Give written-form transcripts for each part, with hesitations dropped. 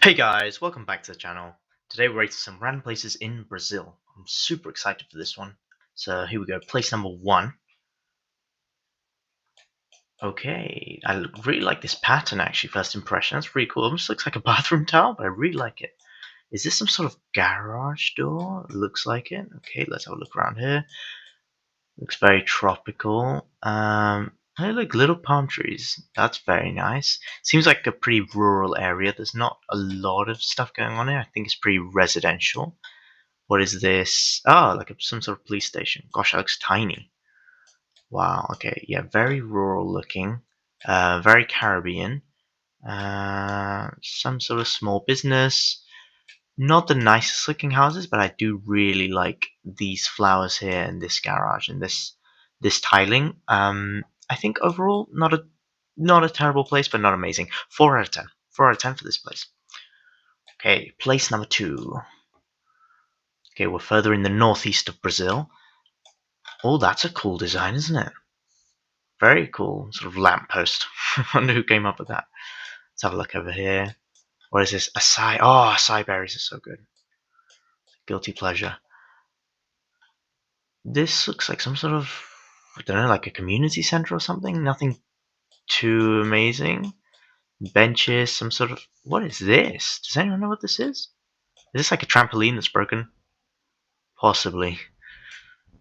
Hey guys, welcome back to the channel. Today we're rating some random places in Brazil. I'm super excited for this one. So here we go, place number 1. Okay, I really like this pattern actually, first impression. That's pretty cool. It almost looks like a bathroom towel, but I really like it. Is this some sort of garage door? Looks like it. Okay, let's have a look around here. Looks very tropical. Hey, look, little palm trees. That's very nice. Seems like a pretty rural area. There's not a lot of stuff going on here. I think it's pretty residential. What is this? Oh, like some sort of police station. Gosh, that looks tiny. Wow, okay. Yeah, very rural looking. Very Caribbean. Some sort of small business. Not the nicest looking houses, but I do really like these flowers here and this garage and this tiling. I think overall not a terrible place, but not amazing. 4 out of 10. 4 out of 10 for this place. Okay, place number 2. Okay, we're further in the northeast of Brazil. Oh, that's a cool design, isn't it? Very cool. Sort of lamppost. I wonder who came up with that. Let's have a look over here. What is this? Acai. Oh, acai berries are so good. Guilty pleasure. This looks like some sort of, I don't know, like a community center or something. Nothing too amazing. Benches, some sort of. What is this? Does anyone know what this is? Is this like a trampoline that's broken? Possibly.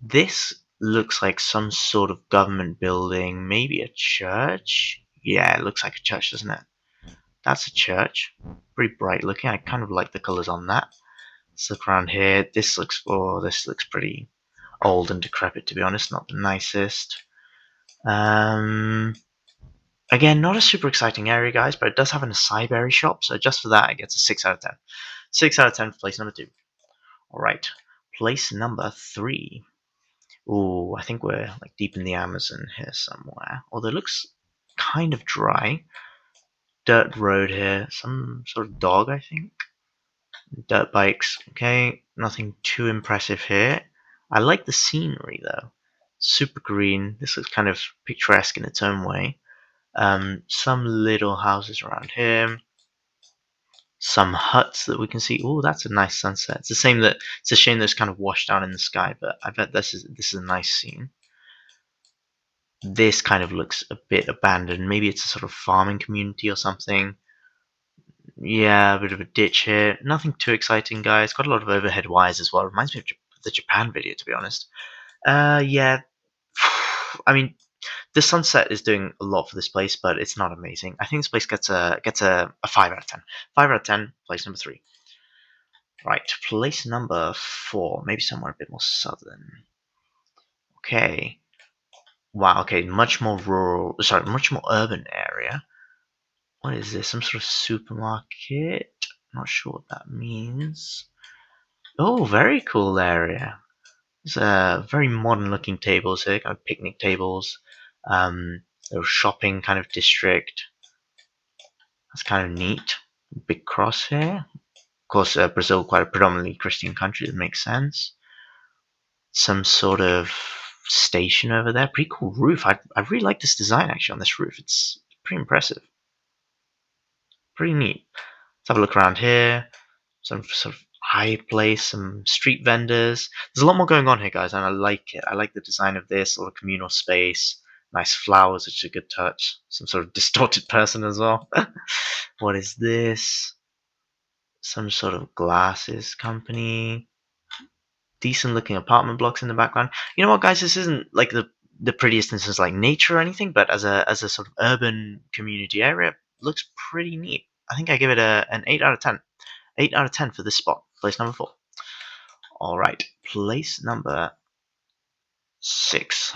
This looks like some sort of government building, maybe a church. Yeah, it looks like a church, doesn't it? That's a church. Pretty bright looking. I kind of like the colors on that. Let's look around here. This looks pretty old and decrepit, to be honest. Not the nicest. Um, Again, not a super exciting area, guys, but it does have an acai berry shop, so just for that, it gets a 6 out of 10. 6 out of 10 for place number 2. Alright, place number 3. Ooh, I think we're like deep in the Amazon here somewhere. Although it looks kind of dry. Dirt road here. Some sort of dog, I think. Dirt bikes. Okay, nothing too impressive here. I like the scenery though. Super green. This looks kind of picturesque in its own way. Some little houses around here. Some huts that we can see. Oh, that's a nice sunset. It's the same that it's a shame that it's kind of washed down in the sky, but I bet this is a nice scene. This kind of looks a bit abandoned. Maybe it's a sort of farming community or something. Yeah, a bit of a ditch here. Nothing too exciting, guys. Got a lot of overhead wires as well. Reminds me of the Japan video, to be honest. Yeah. I mean, the sunset is doing a lot for this place, but it's not amazing. I think this place gets a 5 out of 10. 5 out of 10. Place number 3. Right, place number 4. Maybe somewhere a bit more southern. Okay. Wow. Okay, much more rural. Sorry, much more urban area. What is this? Some sort of supermarket? Not sure what that means. Oh, very cool area. There's very modern looking tables here, kind of picnic tables. Little shopping kind of district. That's kind of neat. Big cross here. Of course, Brazil, quite a predominantly Christian country, that makes sense. Some sort of station over there. Pretty cool roof. I really like this design actually on this roof. It's pretty impressive. Pretty neat. Let's have a look around here. Some sort of high place, some street vendors. There's a lot more going on here, guys, and I like it. I like the design of this, little communal space. Nice flowers, which is a good touch. Some sort of distorted person as well. What is this? Some sort of glasses company. Decent looking apartment blocks in the background. You know what, guys? This isn't like the prettiest instance like nature or anything, but as a sort of urban community area, it looks pretty neat. I think I give it an 8 out of 10. 8 out of 10 for this spot. Place number 4. Alright, place number 6.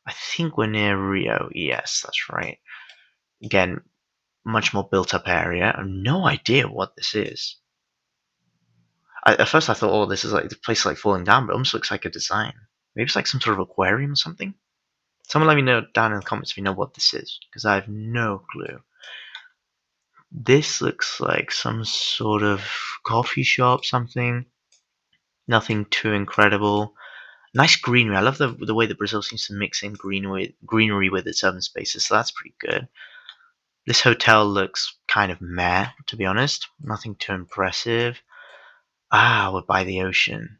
I think we're near Rio. Yes, that's right. Again, much more built up area. I have no idea what this is. At first I thought, oh, this is like the place like falling down, but it almost looks like a design. Maybe it's like some sort of aquarium or something. Someone let me know down in the comments if you know what this is, because I have no clue. This looks like some sort of coffee shop, something. Nothing too incredible. Nice greenery. I love the way that Brazil seems to mix in greenery with its urban spaces, so that's pretty good. This hotel looks kind of meh, to be honest. Nothing too impressive. Ah, we're by the ocean.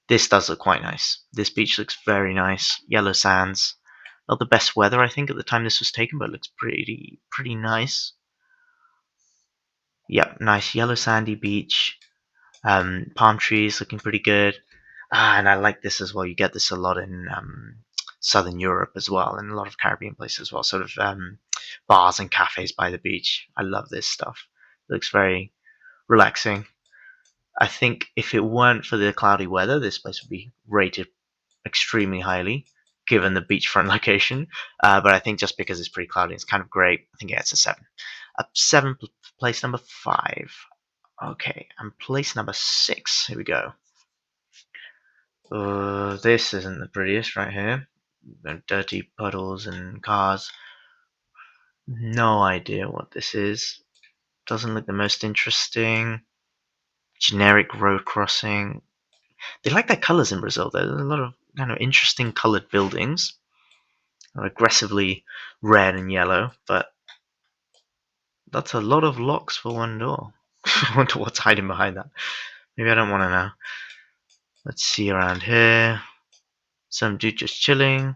This does look quite nice. This beach looks very nice. Yellow sands. Not the best weather, I think, at the time this was taken, but it looks pretty nice. Yep, nice yellow sandy beach. Palm trees looking pretty good. Ah, and I like this as well. You get this a lot in Southern Europe as well, and a lot of Caribbean places as well. Sort of bars and cafes by the beach. I love this stuff. It looks very relaxing. I think if it weren't for the cloudy weather, this place would be rated extremely highly, given the beachfront location. But I think just because it's pretty cloudy, it's kind of great. I think it gets a 7. Seven, place number 5. Okay, and place number 6. Here we go. This isn't the prettiest right here. Dirty puddles and cars. No idea what this is. Doesn't look the most interesting. Generic road crossing. They like their colors in Brazil. There's a lot of kind of interesting colored buildings. Aggressively red and yellow, but that's a lot of locks for one door. I wonder what's hiding behind that. Maybe I don't want to know. Let's see around here. Some dude just chilling.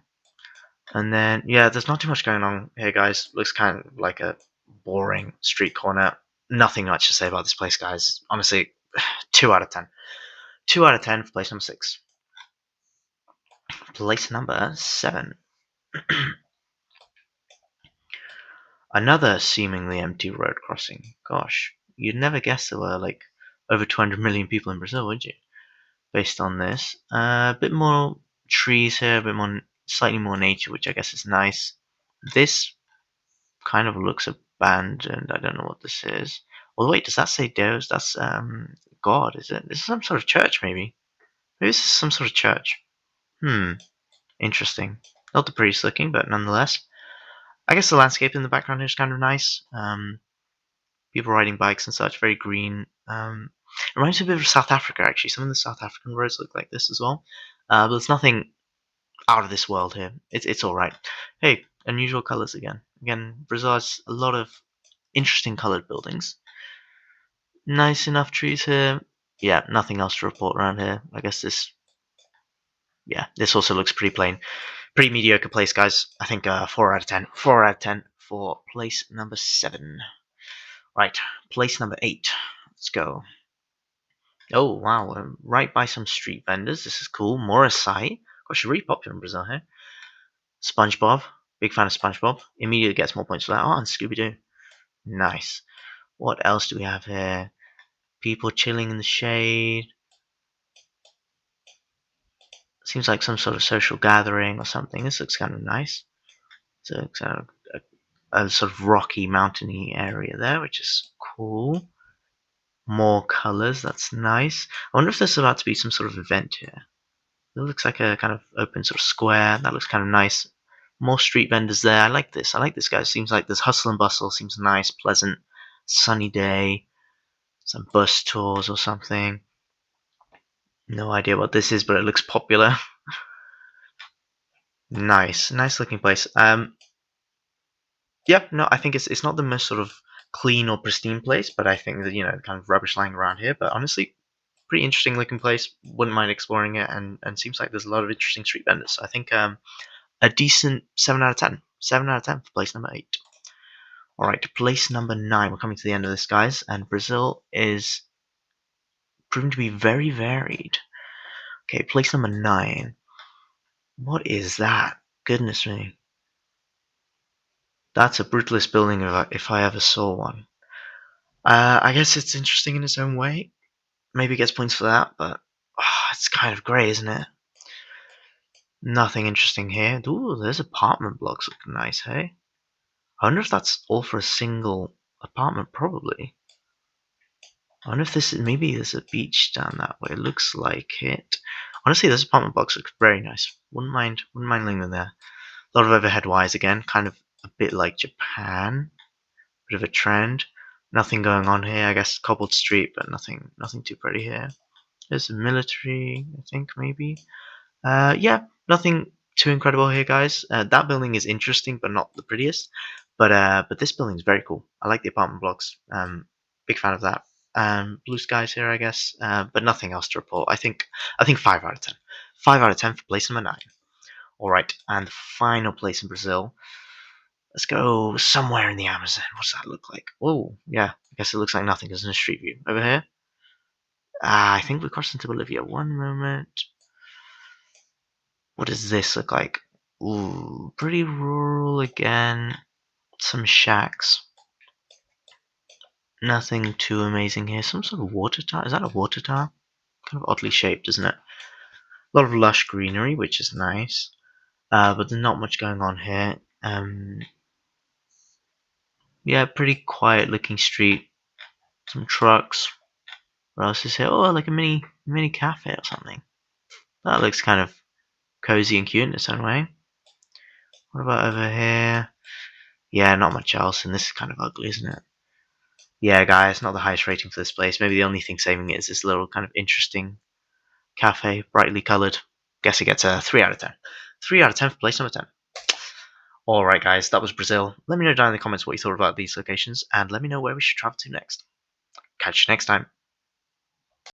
And then, yeah, there's not too much going on here, guys. Looks kind of like a boring street corner. Nothing much to say about this place, guys. Honestly, 2 out of 10. 2 out of 10 for place number 6. Place number 7. Another seemingly empty road crossing. Gosh, you'd never guess there were like over 200 million people in Brazil, would you? Based on this, a bit more trees here, a bit more, slightly more nature, which I guess is nice. This kind of looks abandoned. I don't know what this is. Oh wait, does that say Deus? That's God, is it? This is some sort of church, maybe. Maybe this is some sort of church. Interesting. Not the prettiest looking, but nonetheless. I guess the landscape in the background here is kind of nice. People riding bikes and such, very green. It reminds me a bit of South Africa, actually. Some of the South African roads look like this as well. But there's nothing out of this world here. It's all right. Hey, unusual colors again. Again, Brazil has a lot of interesting colored buildings. Nice enough trees here. Yeah, nothing else to report around here. I guess this. Yeah, this also looks pretty plain. Pretty mediocre place, guys. I think 4 out of 10. 4 out of 10 for place number 7. Right, place number 8. Let's go. Oh, wow. We're right by some street vendors. This is cool. More acai. Gosh, really popular in Brazil here. SpongeBob. Big fan of SpongeBob. Immediately gets more points for that. Oh, and Scooby-Doo. Nice. What else do we have here? People chilling in the shade. Seems like some sort of social gathering or something. This looks kind of nice. So it's kind of a sort of rocky, mountainy area there, which is cool. More colors. That's nice. I wonder if there's about to be some sort of event here. It looks like a kind of open sort of square. That looks kind of nice. More street vendors there. I like this. I like this, guys. Seems like there's hustle and bustle. Seems nice, pleasant, sunny day. Some bus tours or something. No idea what this is, but it looks popular. Nice looking place. Yeah, no, I think it's not the most sort of clean or pristine place, but I think that kind of rubbish lying around here. But honestly, pretty interesting looking place. Wouldn't mind exploring it, and seems like there's a lot of interesting street vendors. So I think a decent 7 out of 10. 7 out of 10 for place number 8. All right, place number 9. We're coming to the end of this, guys, and Brazil is proven to be very varied. Okay, place number 9. What is that? Goodness me. That's a brutalist building if I ever saw one. I guess it's interesting in its own way. Maybe it gets points for that, but it's kind of grey, isn't it? Nothing interesting here. Ooh, there's apartment blocks looking nice, hey? I wonder if that's all for a single apartment, probably. I wonder if maybe there's a beach down that way. It looks like it. Honestly, those apartment blocks look very nice. Wouldn't mind living there. A lot of overhead wires again, kind of a bit like Japan. Bit of a trend. Nothing going on here. I guess cobbled street, but nothing too pretty here. There's a military, I think, maybe. Yeah, nothing too incredible here, guys. That building is interesting, but not the prettiest. But this building is very cool. I like the apartment blocks. Big fan of that. Blue skies here, I guess. But nothing else to report. I think 5 out of 10. 5 out of 10 for place number 9. All right, and the final place in Brazil. Let's go somewhere in the Amazon. What's that look like? Oh, yeah. I guess it looks like nothing, doesn't it? Street view over here. I think we crossed into Bolivia. One moment. What does this look like? Ooh, pretty rural again. Some shacks. Nothing too amazing here. Some sort of water tower. Is that a water tower? Kind of oddly shaped, isn't it? A lot of lush greenery, which is nice. But there's not much going on here. Yeah, pretty quiet looking street. Some trucks. What else is here? Oh, like a mini cafe or something. That looks kind of cozy and cute in its own way. What about over here? Yeah, not much else, and this is kind of ugly, isn't it? Yeah, guys, not the highest rating for this place. Maybe the only thing saving it is this little kind of interesting cafe, brightly coloured. Guess it gets a 3 out of 10. 3 out of 10 for place number 10. Alright, guys, that was Brazil. Let me know down in the comments what you thought about these locations, and let me know where we should travel to next. Catch you next time.